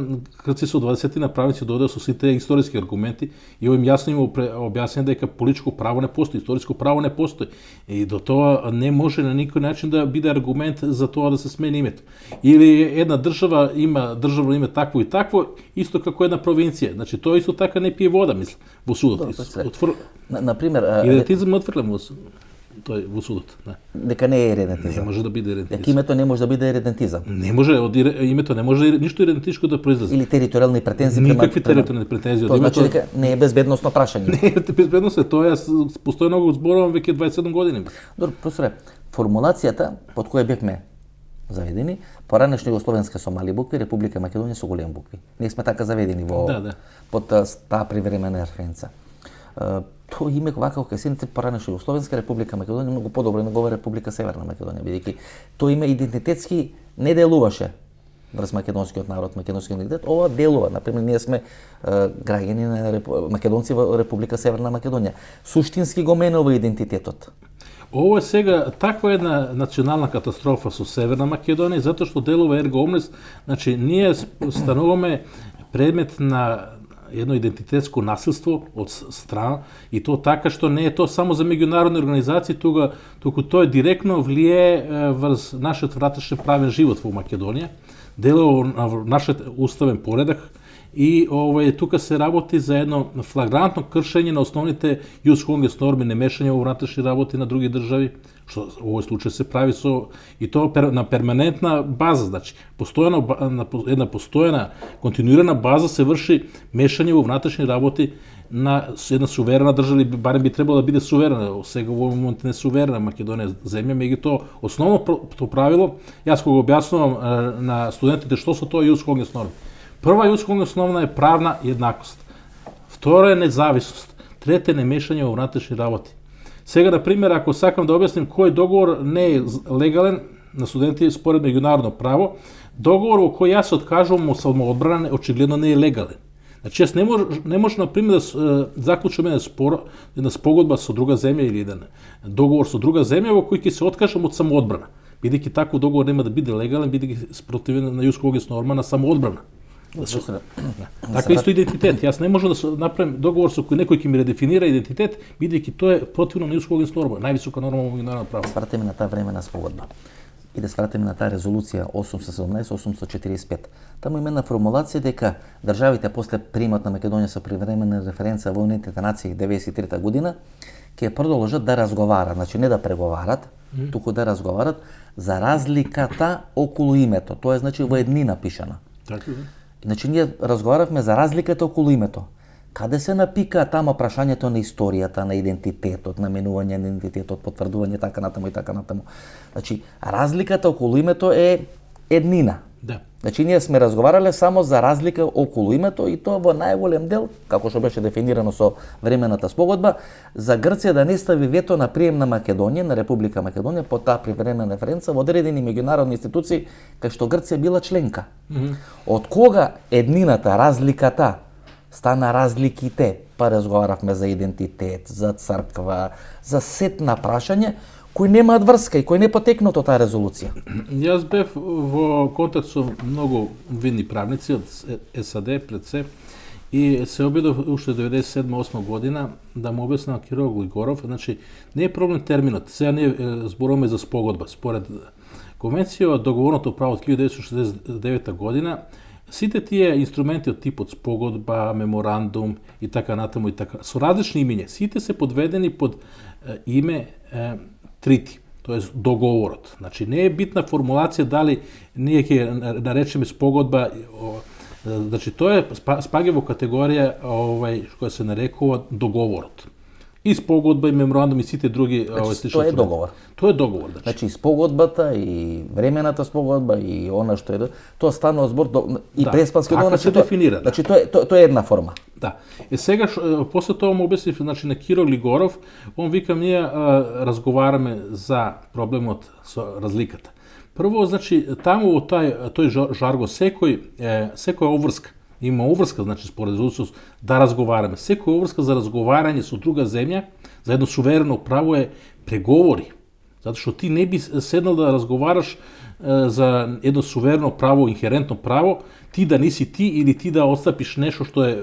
Грци со 20 правници дојдоа со сите историски аргументи и овим јасно им објаснија дека политичко право не постои, историско право не постои. И до тоа не може на никој начин да биде аргумент за тоа да се смени името. Или една држава има државно име такво и такво, исто како една провинција. Значи тоа исто така не пие вода, мислам, во судот. На пример, Идентизм отфрлям тој во судот. Да. дека не е Не редентизам. може да биде Дека идентизм. името не може да биде редентизам. Не може од името не може ништо идентичко да произлезе. Или територијални претензии Никакви територијални претензии Тоа од значи името. дека не е безбедносно прашање. Не, безбедност е тоа, јас постојано го зборувам веќе 27 години. Добро, професоре, формулацијата под која бевме заведени, поранешна Југословенска со мали букви, Република Македонија со големи букви. Ние сме така заведени во Да. под таа привремена референца. Тоа име вака кога сините поранешна Југословенска Република Македонија многу подобро него Република Северна Македонија, бидејќи тоа име идентитетски не делуваше врз македонскиот народ, македонскиот идентитет, ова делува. Например, ние сме граѓани на македонци во Република Северна Македонија. Суштински го менува идентитетот. Ово е сега таква една национална катастрофа со Северна Македонија, затоа што делува ерго омнес, значи ние стануваме предмет на едно идентитетско насилство од страна и то така што не е тоа само за меѓународни организации, туку тоа директно влие врз нашиот вратешен правен живот во Македонија, делува на нашиот уставен поредак и тука се работи за едно флагрантно кршење на основните јус конгрес норми, немешање во внатрешни работи на други држави, што во овој случај се прави и тоа на перманентна база, значи една постојана континуирана база се врши мешање во внатрешни работи на една суверена држава, или барем би требало да биде суверена, сега во момент не суверена Македонија земја, меѓутоа основното правило, јас кога објаснувам на студентите што се тоа јус конгрес норми. Прва јускога основна е правна еднакост. Втора е независност. Трета е немешање во внатрешни работи. Сега, на пример, ако сакам да објасним кој договор не е легален на студенти според меѓународно право, договор во кој јас се откажувам од самоодбрана очигледно не е легален. Значи, јас не може, на пример, да заклучам една спогодба со друга земја или еден договор со друга земја во кој ќе се откажам од самоодбрана. Бидејќи таков договор нема да биде легален, бидејќи спротивен на јускога норма на самоодбрана. Така исто идентитет. Јас не можам да направам договор со кој некој ќе ми редефинира идентитет, бидејќи тоа е противно на јускога норма, највисока норма во меѓународно право. Свратиме на таа времена спогодба. И да свратиме на таа резолуција 817-845. Таму има една формулација дека државите после примат на Македонија со привремена референца во Униетите нации 93 година ќе продолжат да разговарат, значи не да преговарат, туку да разговарат за разликата околу името. Тоа е значи во еднина пишана. Така е. Значи ние разговаравме за разликата околу името. Каде се напика тamo прашањето на историјата, на идентитетот, наменување на идентитетот, потврдување така натаму и така натаму. Значи разликата околу името е еднина. Да. Значи ние сме разговарале само за разлика околу името и тоа во најголем дел, како што беше дефинирано со времената спогодба, за Грција да не стави вето на прием на Македонија, на Република Македонија по таа привремена референца во одредени меѓународни институции кај што Грција била членка. Од кога еднината, разликата стана разликите, па разговаравме за идентитет, за црква, за сет на прашање кои немаат врска и кои не потекнат од таа резолуција. Јас бев во контакт со многу видни правници од САД пред се и се обидов уште 97-8 година да му објаснам Киро Глигоров, значи не е проблем терминот, сега ние зборуваме за спогодба. Според конвенција од договорното право од 1969 година, сите тие инструменти од типот спогодба, меморандум и така натаму и така, со различни имиња, сите се подведени под име трити, тоест договорот. Значи не е битна формулација дали ние ќе наречеме спогодба Значи, тоа спаѓа во категорија која се нарекува договорот. И спогодба, и меморандум, и сите други слични тоа е договор. Тоа е договор, Значи, спогодбата и времената спогодба и она што е, тоа станува збор и преспански договор, се дефинира. Значи, тоа е една форма. Да. Сега, после тоа му обяснив, значи, на Киро Глигоров, он вика, ние разговараме за проблемот со разликата. Прво, значи, таму во тој жарго, секоја обврска, има обврска, значи, според резолуцијата, да разговараме. Секоја обврска за разговарање со друга земја, за едно суверено право е преговори. Затоа што ти не би седнал да разговараш за едно суверено право, инхерентно право, ти да неси ти или ти да отстапиш нешто што е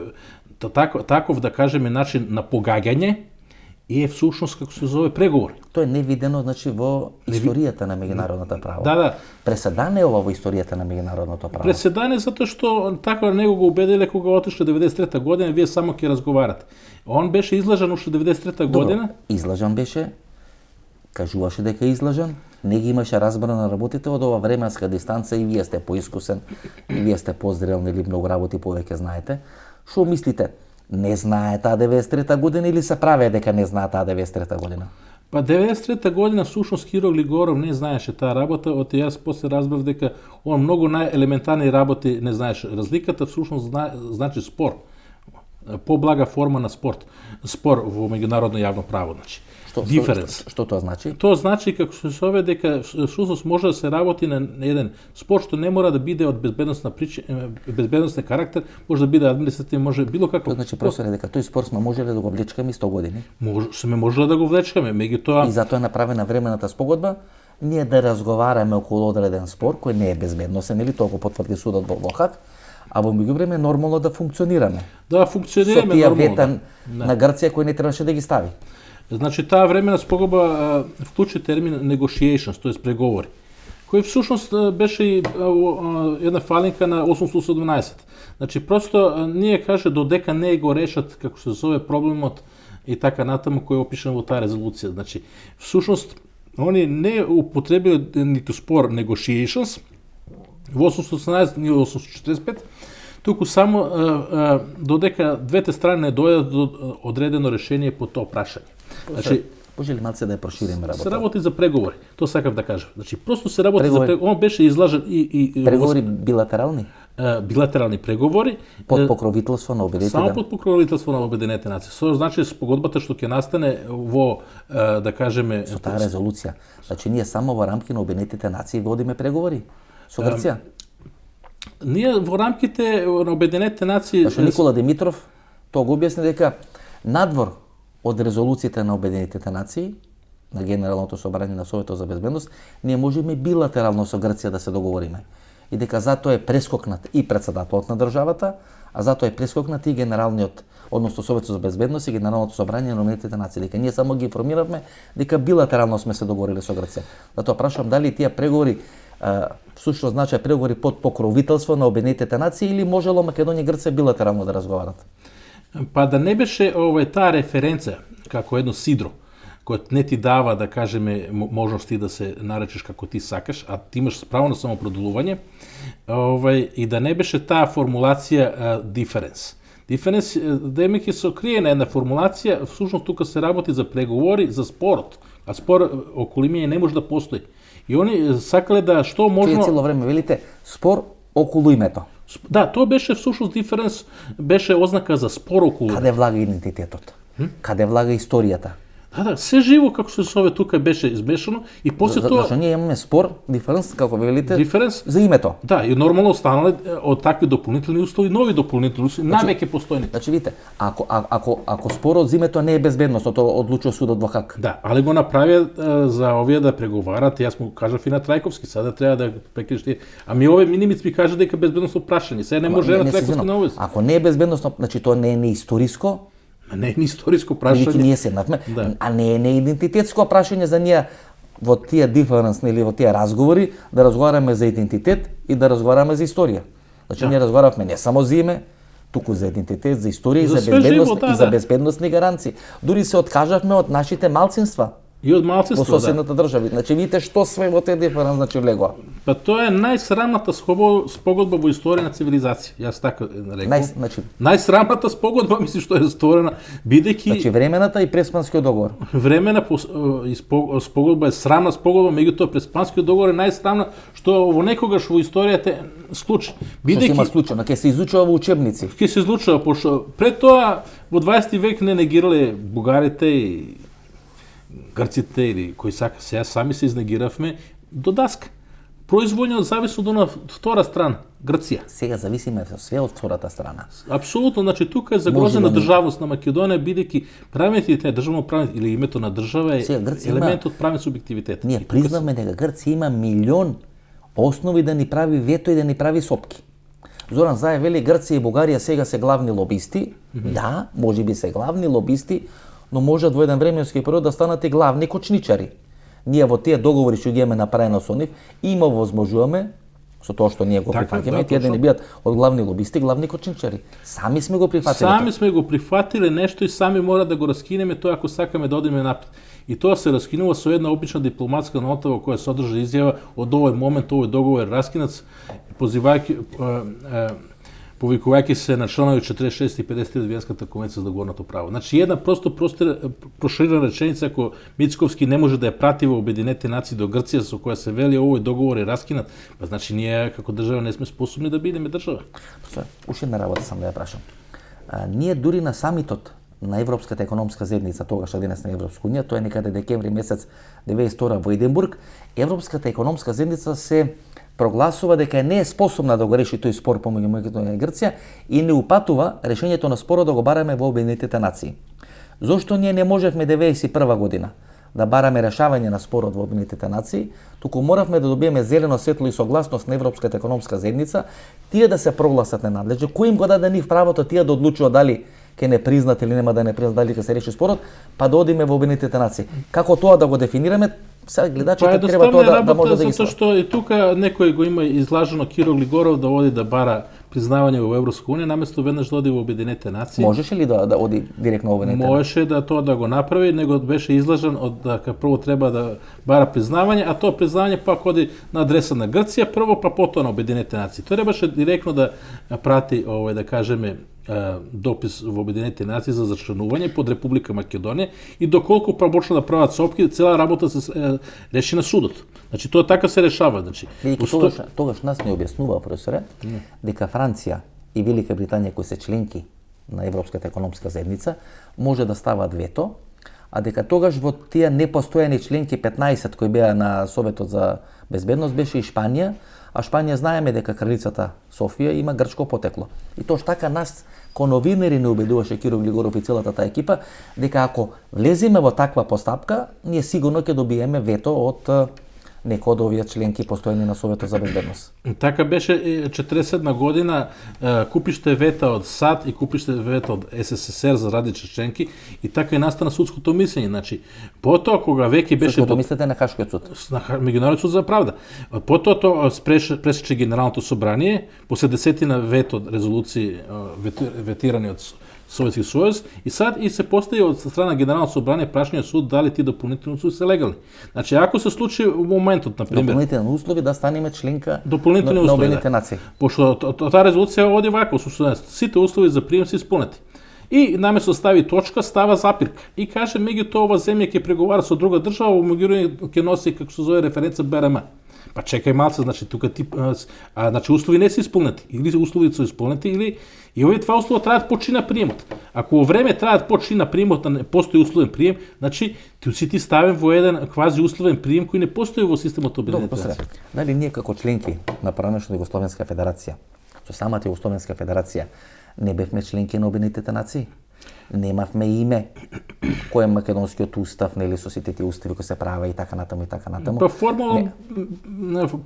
таков, да кажеме, начин на погаѓање, и е всушност, како се зове, преговори. Тоа е невидено, значи, во историјата на меѓународната право. Да. Преседан е ова во историјата на меѓународното право. Преседан е затоа што така него го убедиле кога отишле 93-та година, вие само ќе разговарате. Он беше излажан уште 93-та година. Излажан беше, кажуваше дека е излажан, не ги имаше разбрано на работите од ова временска дистанца, и вие сте поискусен, и вие сте позрел, нели, многу работи повеќе знаете. Што мислите? Не знае таа 93-та година или се праве дека не знае таа 93-та година? Па 93-та година всушност Киро Глигоров не знаеше таа работа, јас после разбрав дека он многу најелементарни работи не знаеше. Разликата всушност значи спор. Поблага форма на спор во меѓународно јавно право, значи. Диференс. Што тоа значи? Тоа значи како се сове дека всушност може да се работи на еден спор што не мора да биде од безбедносен карактер, може да биде административен, може било како. Тоа значи, професоре, дека тој спор сме можеле да го влечкаме 100 години. Сме можеле да го влечкаме, меѓутоа. И затоа е направена времената спогодба, ние да разговараме околу одреден спор кој не е безбедносен, или тоа го потврди судот во Хаг, а во меѓувреме нормално да функционираме. Да функционираме нормално. Со тие нормално. ветан на Грција кој не требаше да ги стави. Значи, таа времена спогодба вклучи термин negotiations, тоест преговори, кој всушност беше и една фалинка на 817. Значи, просто ние каже додека не го решат, како се зове, проблемот и така натаму кој е опишан во таа резолуција. Значи, всушност, они не употребиле ниту спор negotiations во 818 ни 845, туку само додека двете страни не дојдат до одредено решение по тоа прашање. Значи, може ли малце да ја прошириме работа? Се работи за преговори, тоа сакав да кажам. Значи, просто се работи за преговори. Он беше излажен и преговори билатерални? Билатерални преговори под покровителство на Обединетите нации. Само под покровителство на Обединетите нации. Со значи спогодбата што ќе настане во да кажеме со таа резолуција. Значи ние само во рамки на Обединетите нации водиме преговори со Грција. Ние во рамките на Обединетите нации. Зашто Никола Димитров тоа го објасни дека надвор од резолуциите на Обединетите нации, на Генералното собрание на Советот за безбедност, ние можеме билатерално со Грција да се договориме. И дека затоа е прескокнат и претседателот на државата, а затоа е прескокнат и генералниот, односно Советот за безбедност и Генералното собрание на Обединетите нации. Дека ние само ги информиравме дека билатерално сме се договориле со Грција. Затоа прашувам дали тие преговори всушност значи преговори под покровителство на Обединетите нации или можело Македонија и Грција билатерално да разговарат? Па да не беше таа референца како едно сидро, кој не ти дава, да кажеме, можности да се наречеш како ти сакаш, а ти имаш право на самопроделување, и да не беше таа формулација difference. Difference, демеки се окрие на една формулација, всушност тука се работи за преговори, за спорот, а спор околу имење не може да постои. И они сакале да што можно. Тие цело време велите спор околу името. Да, тоа беше всушност диференс, беше ознака за спор околу. Каде влага идентитетот? Каде влага историјата? Да, се живо како се сове тука беше измешано и после тоа. Зашто ние имаме спор, диференс, како велите, диференс за името. Да, и нормално останале од такви дополнителни услови, нови дополнителни услови, навеќе постојни. Значи видите, ако спорот за името не е безбедносно, тоа одлучува судот во Хаг. Да, али го направи за овие да преговарат, јас му кажав и на Трајковски, сега треба да прекинеш тие. Ами овој Минимиц ми каже дека безбедносно прашање, сега не може на Трајковски на овој. Ако не е безбедносно, значи тоа не е неисториско. Не е историско прашање. Ние седнавме, а не е идентитетско прашање за ние во тие диференс или во тие разговори да разговараме за идентитет и да разговараме за историја. Значи ние разговаравме не само за име, туку за идентитет, за историја, за безбедност и за безбедносни гаранции. Дури се откажавме од нашите малцинства. И од во малцинство, да. соседната држави. Значи видите што све во те диференц значи влегува. Па тоа е најсрамната спогодба во историја на цивилизација. Јас така рекол. Значи, Најсрамната спогодба, мислам, што е створена, бидејќи значи времената и Преспанскиот договор. времена спогодба е срамна спогодба, меѓутоа Преспанскиот договор е најсрамна што во некогаш во историјата е случај. Што се има случајно, ќе се изучува во учебници. ќе се излучува, пошто пред тоа во 20 век не негирале бугарите и грците или кои сака, сега сами се изнегиравме до даска. Производно зависи од втора страна, Грција. Сега зависиме све од втората страна. Апсолутно, значи тука е загрозена Може да не- државност на Македонија, бидејќи правите те државно правите или името на држава е Сега, Грција елемент има- од правен субјективитет. Ние признавме дека Грција има милион основи да ни прави вето и да ни прави сопки. Зоран Заев вели Грција и Бугарија сега се главни лобисти. Да, можеби се главни лобисти, но можат во еден временски период да станат и главни кочничари. Ние во тие договори што ги имаме направено со нив, има возможуваме со тоа што ние го Така, прифаќаме, да, тие да точно. ни бидат од главни лобисти, главни кочничари. Сами сме го прифатиле. Сами сме го прифатиле нешто и сами мора да го раскинеме тоа ако сакаме да одиме напред. И тоа се раскинува со една обична дипломатска нота во која содржа изјава од овој момент овој договор е раскинат, позивајќи повикувајќи се на членови 46 и 53 од Виенската конвенција за договорното право. Значи една проширена реченица ако Мицковски не може да ја прати во Обединетите нации до Грција со која се вели овој договор е раскинат, па значи ние како држава не сме способни да бидеме држава. Уште една работа сам да ја прашам. Ние дури на самитот на Европската економска заедница, тогаш што денес на Европска унија, тоа е некаде декември месец 92 во Единбург, Европската економска заедница се прогласува дека не е способна да го реши тој спор помеѓу Македонија и Грција и не упатува решењето на спорот да го бараме во Обединетите нации. Зошто ние не можевме 91 година да бараме решавање на спорот во Обединетите нации, туку моравме да добиеме зелено светло и согласност на Европската економска заедница, тие да се прогласат ненадлежни, кој им го даде нив правото тие да одлучуваат дали ќе не признат или нема да не признат, дали ќе се реши спорот, па да одиме во Обединетите нации. Како тоа да го дефинираме, сега гледачите треба тоа да може да ги затоа што и тука некој го има излажено Киро Глигоров да оди да бара признавање во Европска унија наместо веднаш да оди во Обединетите нации. Можеше ли да оди директно во Обединетите нации? Можеше да тоа да го направи, него беше излажен од дека прво треба да бара признавање, а тоа признавање пак оди на адреса на Грција прво, па потоа на Обединетите нации. Требаше директно да прати да кажеме допис во Обединетите нации за зачленување под Република Македонија и доколку почна да прават сопки, цела работа се реши на судот. Значи тоа така се решава, значи. Тогаш нас не објаснува професоре дека Франција и Велика Британија кои се членки на Европската економска заедница може да стават вето, а дека тогаш во тие непостојани членки 15 кои беа на Советот за безбедност беше и Шпанија, а Шпанија знаеме дека кралицата Софија има грчко потекло. И тоа така нас ко новинери не убедуваше Киро Глигоров и целата таа екипа дека ако влеземе во таква постапка, ние сигурно ќе добиеме вето од некој од овие членки постојани на Советот за безбедност. Така беше 47 година, купиште вета од САД и купиште вета од СССР за различни членки и така и настана судското мислење. Значи, потоа кога веќе беше Што мислите на Хашкиот суд? на Меѓународниот суд за правда. Потоа тоа пресече Генералното собрание, после десетина вето резолуции ветирани од Советски сојуз и сад и се постави од страна Генералното собрание прашање суд дали ти дополнителни услови се легални. Значи ако се случи во моментот на пример дополнителни услови да станеме членка дополнителни на услови, Обединетите нации. Пошто таа резолуција оди вака, сите услови за прием се исполнети. И наместо стави точка, става запирка. И каже, меѓутоа ова земја ќе преговара со друга држава, во меѓутоа ќе носи како се зове референца БРМ. Па чекај малце, значи тука значи услови не се исполнети, или условите се исполнети или и овие два услова траат почина приемот. Ако во време траат почина приемот, не постои условен прием, значи ти ставен во еден квази условен прием кој не постои во системот Обединети нации. Дали ние како членки на пранешна Југословенска федерација, со самата Југословенска федерација, не бевме членки на Обединетите нации? Немавме име кој е македонскиот устав, нели со сите тие устави кои се правеа и така натаму и така натаму. Па формално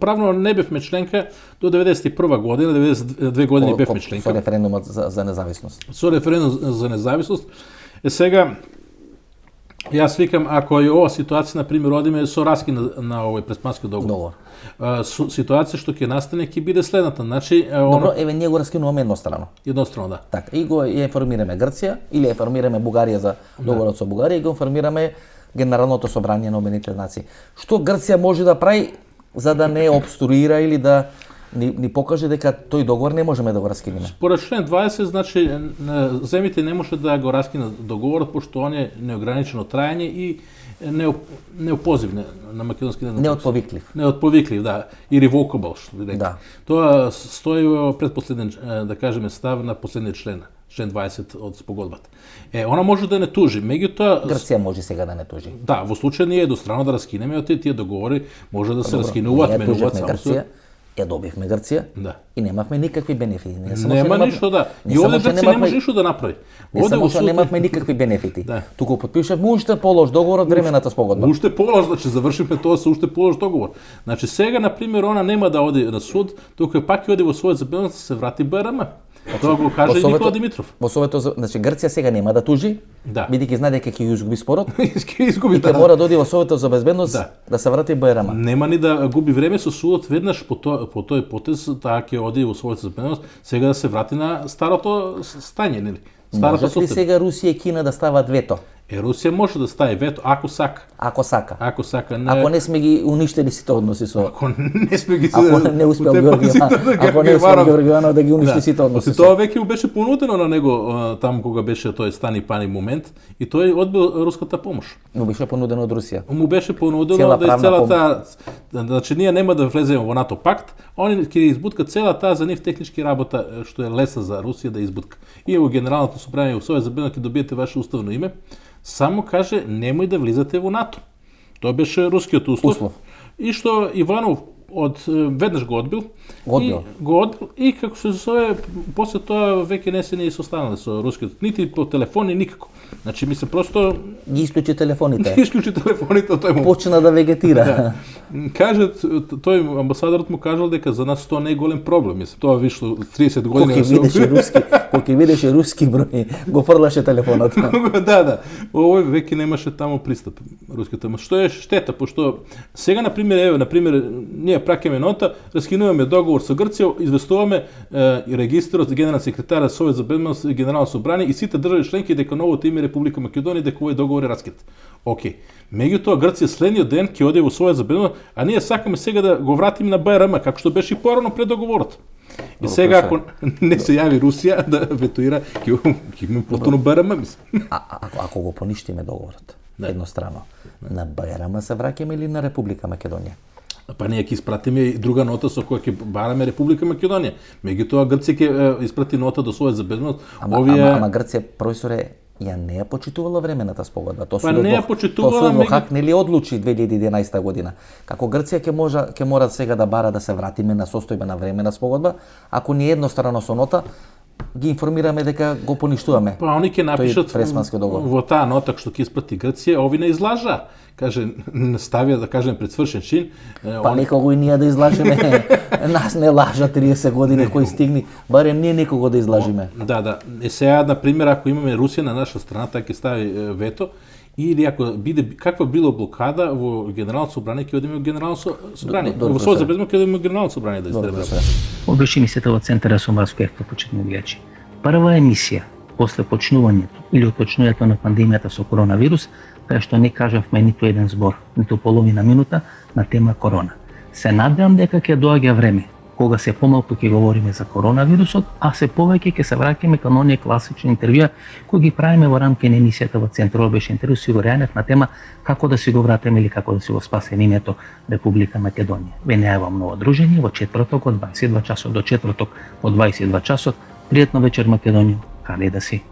правно не бевме членка до 91 година, 92 години бевме членка. Со референдумот за независност. Со референдум за независност. Сега јас викам ако е ова ситуација на пример одиме со раскин на овој Преспански договор. Ситуација што ќе настане ќе биде следната, значи Добро, еве ние го раскинуваме еднострано. Еднострано, да. Така, и го ја информираме Грција или ја информираме Бугарија за договорот со Бугарија и го информираме Генералното собрание на Обединетите нации. Што Грција може да прави за да не обструира или да ни покаже дека тој договор не можеме да го раскинеме? Според член 20, значи, земите не може да го раскинат договорот, пошто он е неограничено трајање и неопозив на македонски език. Неотповиклив. Неотповиклив, да. Irrevocable, што би рекли. Да. Тоа стои во предпоследен, да кажеме, став на последниот член 20 од спогодбата. Она може да не тужи, меѓутоа Грција може сега да не тужи. да, во случај ние едностранно да раскинеме од тие договори, може да се раскинуваат, Ние менуваат тужевме само Грција, ја добивме Грција Да. и немавме никакви бенефити. Нема ништо, да. И овде Грција не може ништо да направи. Не само што во немавме никакви бенефити. Да. Туку потпишавме уште полош договор од времената спогодба. Уште полош, значи завршивме тоа со уште полош договор. Значи сега на пример она нема да оди на суд, туку пак ќе оди во својот забелност да се врати БРМ. Тоа го каже и Никола Димитров. Во Советот, значи Грција сега нема да тужи, Да. бидејќи знае дека ќе го изгуби спорот. Ќе изгуби И ќе мора да оди во Советот за безбедност да се врати БРМ. Нема ни да губи време со судот веднаш по тој потез, таа ќе оди во Советот за безбедност, сега да се врати на старото стање, нели? Старата Може ли сега Русија и Кина да стават вето? Русија може да стави вето ако сака. Ако сака. Ако сака, не. Ако не сме ги уништили сите односи со... Ако не сме ги Ако не успел Георги Иванов да ги уништи сите односи со... Тоа веќе му беше понудено на него таму кога беше тој стани пани момент и тој одбил руската помош. Му беше понудено од Русија. Му беше понудено Цела да и правна целата, значи ние нема да влеземе во НАТО пакт, они ќе избуткат цела таа за нив технички работа што е лесна за Русија да избутка. И во Генералното собрание во Совет за безбедност ќе добиете ваше уставно име, само каже немој да влизате во НАТО. Тоа беше рускиот услов. И што Иванов веднаш го одбил. И како се зове, после тоа веќе не се ни состанале со рускиот, нити по телефон, ни никако. Значи, мислам, просто... Ги исклучи телефоните. Ги исклучи телефоните, тој му... Почна да вегетира. Да. Каже, тој амбасадорот му кажал дека за нас тоа не е голем проблем. Мислам, тоа више 30 години... Кога видеше руски број, го фрлаше телефонот. Да. Овој веќе немаше таму пристап руските. Што е штета, пошто сега например, ние праќаме нота, раскинуваме договор со Грција, известуваме и регистрот за генерален секретар Совет за безбедност и Генерално собрание и сите држави членки дека новото име Република Македонија дека овој договор е раскинат. Океј. Меѓутоа Грција следниот ден ќе оди во Совет за безбедност, а ние сакаме сега да го вратиме на БРМ, како што беше и порано пред договорот. И сега ако не се јави Русија да ветуира, ќе има потоно БРМ, мислам. Ако го поништиме договорот, еднострано, на БРМ се враќаме или на Република Македонија? Па ние ќе испратиме и друга нота со која ќе бараме Република Македонија. Меѓутоа Грција ќе испрати нота до Совет за безбедност. Ама Грција, професоре, ја не ја почитувала времената спогодба. Тоа судот во Хаг нели одлучи 2011 година. Како Грција ќе мора сега да бара да се вратиме на состојба на времена спогодба, ако ни еднострано со нота ги информираме дека го поништуваме. Па они ќе напишат во таа нота што ќе испрати Грција, ови не излажа. Каже, ставија да кажем пред свршен чин. Па некого и ние да излажеме. Нас не лажа 30 години кои стигни, барем ние некого да излажиме. Да. Сега на пример ако имаме Русија на наша страна, таа ќе стави вето. Или ако биде каква било блокада во Генерално собрание, ќе одиме во Генерално собрание. Во Совет за безбедност ќе одиме во Генерално собрание да истребаме. Обеше емисијата во Центарот со Марско ефто, почитни гледачи. Прва емисија после почнувањето или отпочнувањето на пандемијата со коронавирус, кај што не кажавме ниту еден збор, ниту половина минута на тема корона. Се надевам дека ќе доаѓа време кога се помалку ќе говориме за коронавирусот, а се повеќе ќе се враќаме кон оние класични интервјуа кои ги правиме во рамки на емисијата во Центарот. Беше интервју со Игор Јанев на тема како да си го вратиме или како да си го спасеме името Република Македонија. Ве најавам ново дружење во четврток од 22 часот до четврток од 22 часот. Пријатно вечер Македонија, каде да си.